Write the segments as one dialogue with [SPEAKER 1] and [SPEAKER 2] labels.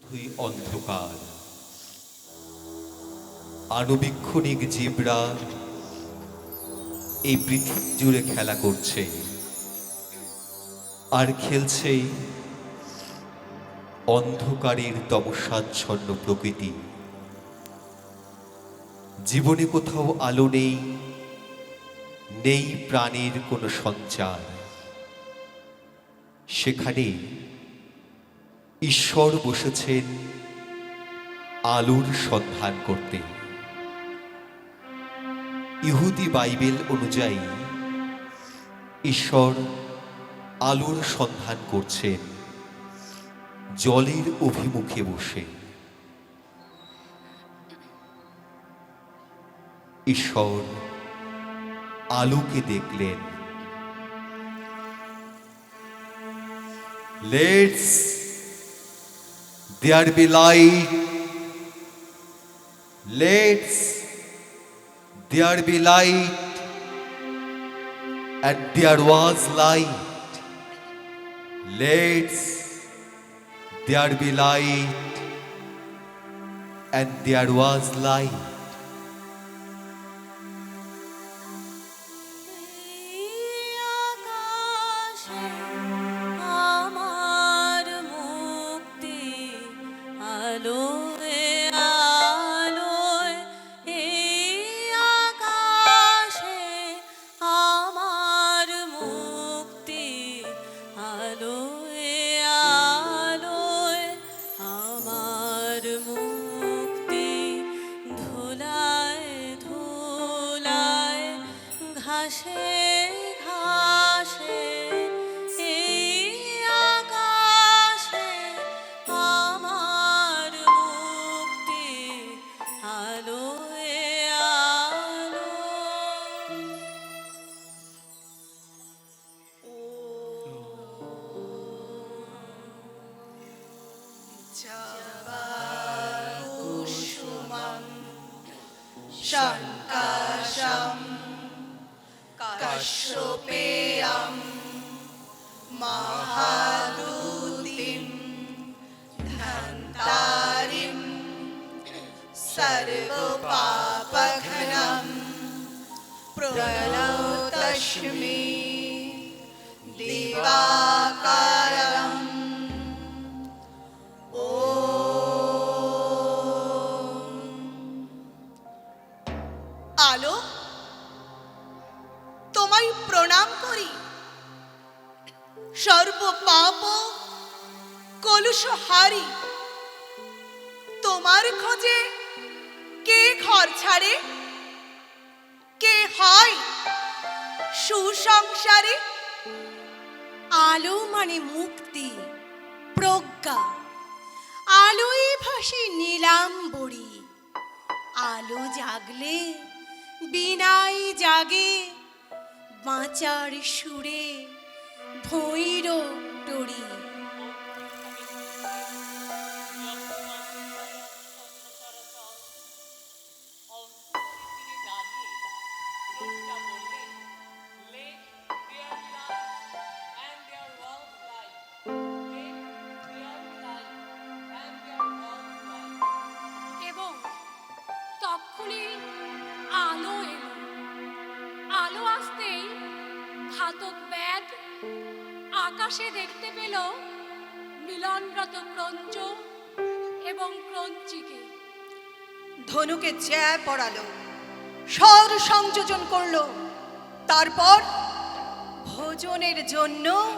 [SPEAKER 1] তুই অন্ধকার আণুবীক্ষণিক জীবরা এই পৃথিবী জুড়ে খেলা করছে আর খেলছে অন্ধকারের তমসাচ্ছন্ন প্রকৃতি। জীবনে কোথাও আলো নেই, নেই প্রাণের কোনো সঞ্চার। সেখানে ঈশ্বর বসেছেন আলোর সন্ধান করতে। ইহুদি বাইবেল অনুযায়ী ঈশ্বর আলোর সন্ধান করছেন জলের অভিমুখে বসে। ঈশ্বর আলোকে দেখলেন। Let's there be light, let's there be light, and there was light. Let's there be light, and there was light.
[SPEAKER 2] शङ्काशं कश्यपेयं महादूतिं धन्तारिं सर्वपापघ्नं प्रणतोऽस्मि दिवाकरम्। আলো, তোমায় প্রণাম করি। সর্ব পাপ কলুষ হারি, তোমার খোঁজে কে ঘর ছাড়ে, কে হয় সুসংসারে।
[SPEAKER 3] আলো মানে মুক্তি, প্রজ্ঞা। আলোই ভাসে নীলাম্বরী। আলো জাগলে বিনাই জাগে, বাঁচার সুরে ভৈরব টরি।
[SPEAKER 4] এবং তখনই আলো এলো। আলো আসতেই ঘাতক ব্যাধ আকাশে দেখতে পেল মিলনরত ক্রঞ্চ এবং ক্রঞ্চিকে।
[SPEAKER 2] ধনুকে জ্যা পড়ালো, স্বর সংযোজন করলো, তারপর ভোজনের জন্য,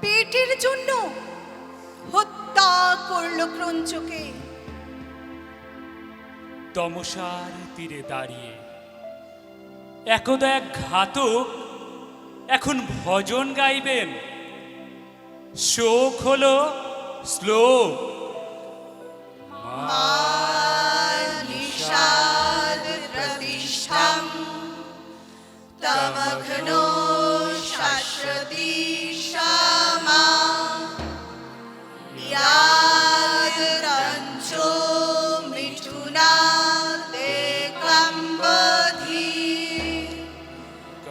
[SPEAKER 2] পেটের জন্য হত্যা করলো ক্রঞ্চকে।
[SPEAKER 5] তমসার তীরে দাঁড়িয়ে একদা এক ঘাতক এখন ভজন গাইবেন। শোক হলো শ্লোক।
[SPEAKER 2] নিষাদ প্রতিষ্ঠাম তমঘ্নো শাশ্বতী শ্যামা ইয়াদরঞ্চো মিঠুনা দেকম্বধি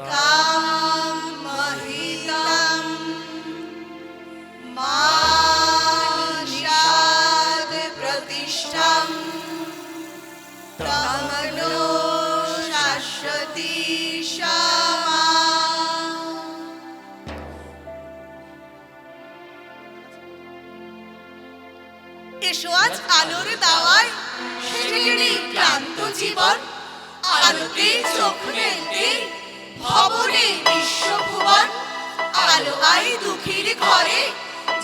[SPEAKER 2] কাম মহিতম মানিষা তমনো শাশ্বতী শ্যামা। এসো আজ আলোর দাওয়ায় সেজে নিই ক্লান্ত জীবন, আলোতে চোখ মেলতে ভবনে বিশ্বভুবন। আলো আই দুঃখীর ঘরে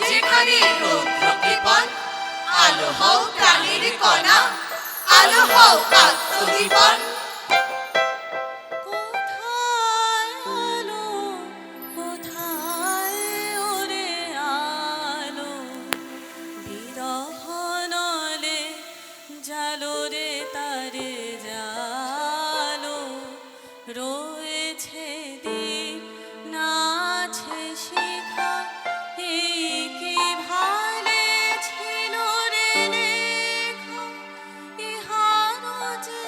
[SPEAKER 2] যেখানে রৌদ্র কৃপণ, আলো হও প্রাণের কণা, আলো হও আত্মদীপন।
[SPEAKER 3] কোথায় আলো, কোথায় ওরে আলো, বিরহ নলে জালো রে তারে জালো, রয়েছে দ্বীপ নাছে শিখা, এই কি ভালে ছিল রে লেখা, ইহারও যে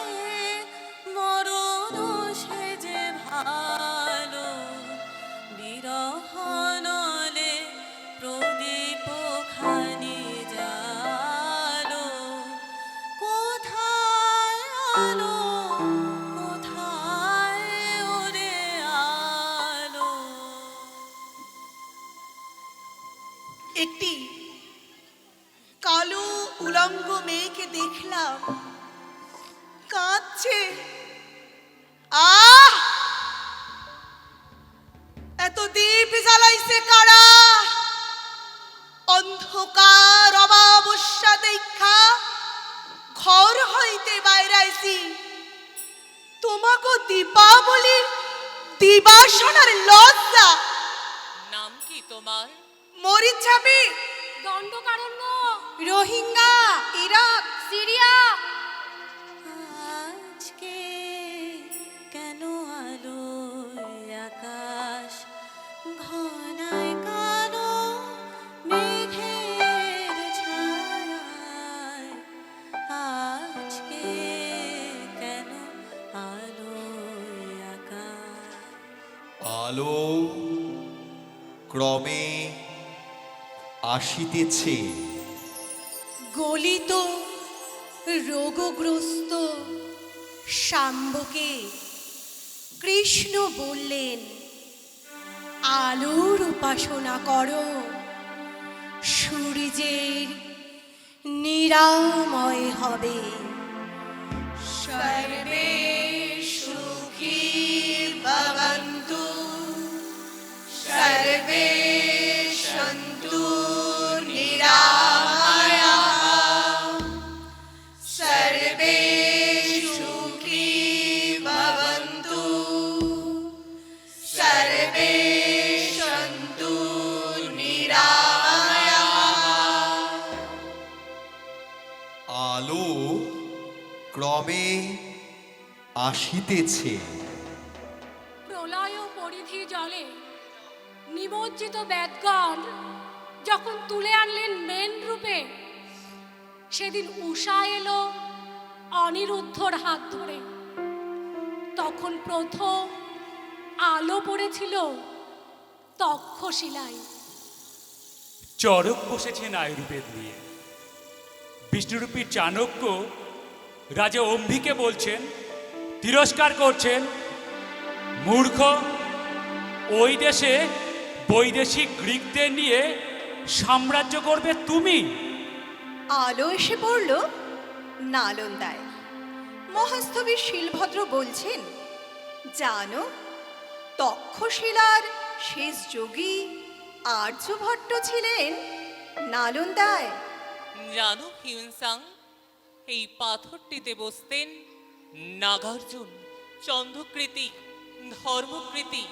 [SPEAKER 3] মরণ সে যে ভালো, বিরহ নলে প্রদীপ খানি জালো, কোথায় আলো, কোথায় ওরে আলো।
[SPEAKER 2] একটি কালো উলঙ্গ মেয়েকে দেখলাম, কাঁদছে। আহ, এত দীপ জ্বালাইছে কারা? অন্ধকার অমাবস্যা দেখা ঘর হইতে বাইরাইছি, তোমাকে দীপাবলি দিবাসনার লজ্জা।
[SPEAKER 6] নাম কি তোমার?
[SPEAKER 2] মরিচামি,
[SPEAKER 4] দণ্ডকারণ্য,
[SPEAKER 3] রোহিঙ্গা,
[SPEAKER 4] ইরাক, সিরিয়া।
[SPEAKER 3] আজকে কেন আলো আকাশ ঘনায় কালো মেঘের ছায়ায়, আজকে কেন আলো আকাশ।
[SPEAKER 1] আলো ক্রমে আসিতেছে,
[SPEAKER 3] গলিত রোগগ্রস্ত শাম্বকে কৃষ্ণ বললেন, আলোর উপাসনা করো, সূর্যের নিরাময় হবে।
[SPEAKER 2] সর্বে সুখী ভবন্তু, সর্বে সন্তু নিরাময়াঃ, সর্বে সুখী ভবন্তু, সর্বে সন্তু নিরাময়াঃ।
[SPEAKER 1] আলো ক্রমে আসিতেছে।
[SPEAKER 4] প্রলয় পরিধি জলে নিমজ্জিত বেদগণ যখন তুলে আনলেন মেন রূপে, সেদিন উষা এলো অনিরুদ্ধর হাত ধরে। তখন প্রথম আলো পড়েছিল তক্ষশিলায়।
[SPEAKER 5] চরক বসেছেন আয়ুর্বেদ নিয়ে। বিষ্ণুরূপী চাণক্য রাজা অম্বিকে বলছেন, তিরস্কার করছেন, মূর্খ, ওই দেশে বৈদেশিক গ্রিকদের নিয়ে সাম্রাজ্য করবে তুমি।
[SPEAKER 2] আলো এসে পড়ল নালন্দায়। মহাস্থবী শিলভদ্র বলছেন, জানো তক্ষশিলার শেষ যোগী আর্যভট্ট ছিলেন নালন্দায়।
[SPEAKER 6] জানো হিউনসাং, এই পাথরটিতে বসতেন নাগার্জুন, চন্দ্রকৃতি, ধর্মকৃতি।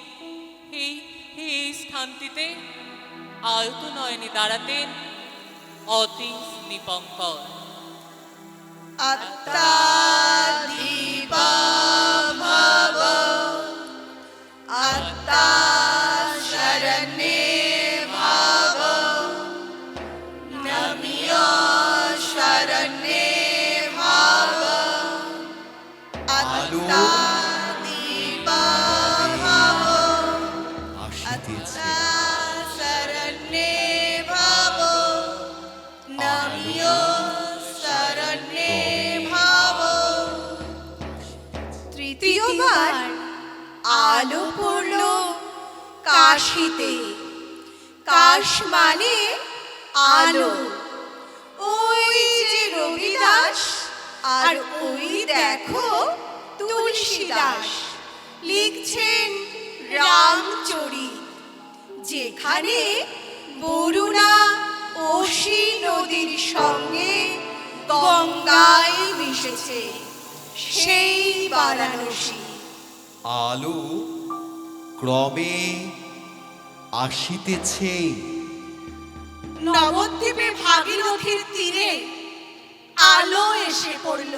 [SPEAKER 6] এই এই স্থানটিতে আয়তনয়নে দাঁড়াতেন অতীশ দীপঙ্কর।
[SPEAKER 2] আত্মা দীপা ভব, আত্মা শরণ্যে ভাব, নমিয় শরণ্যে ভাব। আত্মা দীপা ভব,
[SPEAKER 1] আসিতেছে।
[SPEAKER 2] শরণ্যে ভাব, নমিয় শরণ্যে ভাব।
[SPEAKER 3] তৃতীয়বার আলো পড়ল কাশিতে। কাশ মানে আলো। ওই যে রবিদাস, আর ওই দেখো তুলসীদাস লিখছেন রামচরিত, যেখানে বরুণা অসি নদীর সঙ্গে গঙ্গায় মিশেছে, সেই বারাণসী।
[SPEAKER 1] আলো ক্রমে আসিতেছে।
[SPEAKER 3] নবদ্বীপে ভাগীরথীর তীরে আলো এসে পড়ল।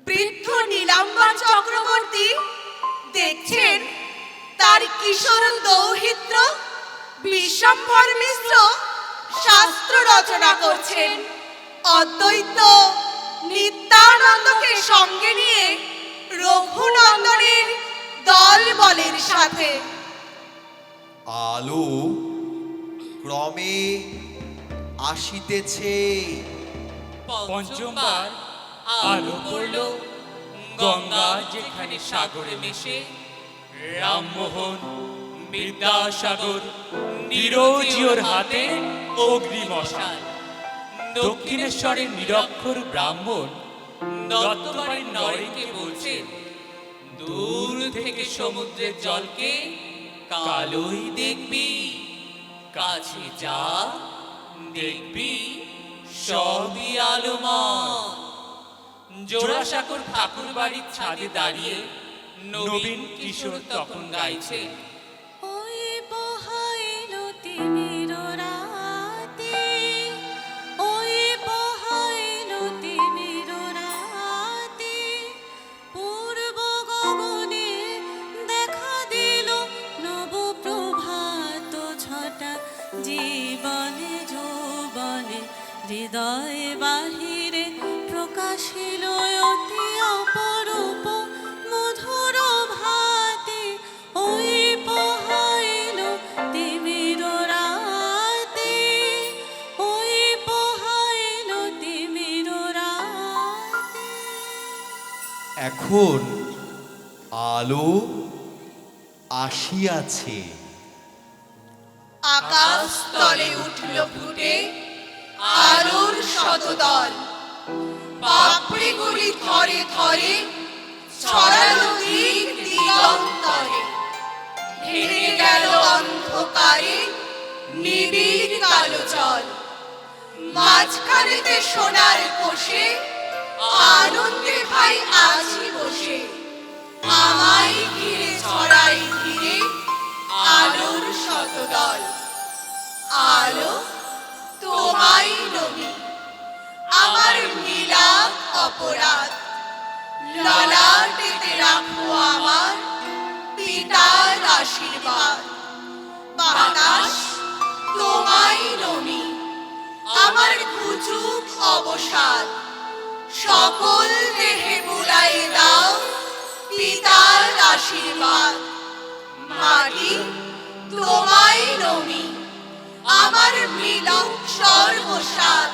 [SPEAKER 3] বৃদ্ধ নীলাম্বর চক্রবর্তী দেখছেন তার কিশোর দৌহিত্র বিশ্বম্ভর মিশ্র শাস্ত্র রচনা করছেন। অদ্বৈত নিত্যানন্দকে সঙ্গে নিয়ে রঘুনন্দনের দল বলের সাথে।
[SPEAKER 1] আলো ক্রমে আসিতেছে।
[SPEAKER 6] পঞ্চমবার আলো পড়ল গঙ্গা যেখানে সাগরে মিশে।
[SPEAKER 5] রামমোহন বিদ্যাসাগর নিরজিওর হাতে অগ্নিমশাল। দক্ষিণেশ্বরের নিরক্ষর ব্রাহ্মণ
[SPEAKER 6] দত্তবাড়ির নরেনকে বলছেন, দূর থেকে সমুদ্রের জলকে কালোই দেখবি, কাছে যা দেখবি সবই আলোময়। জোড়াসাঁকোর ঠাকুর বাড়ির ছাদে দাঁড়িয়ে নবীন কিশোর তখন গাইছে,
[SPEAKER 3] ওই বহাইল তিমির রাতে, ওই বহাইল তিমির রাতে, পূর্ব গগনে দেখা দিল নব প্রভাত ছটা, জীবনে যৌবনে হৃদয় বাহিরে প্রকাশিল অতি অপরূপ মধুর ভাতে। ওই পোহাইল তিমির রাতে, ওই পোহাইল তিমির রাতে।
[SPEAKER 1] এখন আলো আসিয়াছে।
[SPEAKER 2] আকাশ তলে উঠল ফুটে আলোর শতদল, পাপড়িগুলি থরে থরে ছড়ালো দিক দিগন্তরে। ভেঙে গেল অন্ধকারে নিবিড় কালো জল, মাঝখানেতে সোনার কোষে আনন্দে ভাই আছি বসে। আমায় ঘিরে ছড়াই ঘিরে আলোর শতদল। আলো তোমায় নবী, আমার নীলাভ অপরাধ। ললাটেতে রাখো আমার পিতার আশীর্বাদ। বাতাস তোমায় নবী, আমার ঘুচুক অবসাদ। সকল দেহে বুলাই দাও পিতার আশীর্বাদ। মাটি তোমায় নবী, আমার মৃদু সর্বসাদ।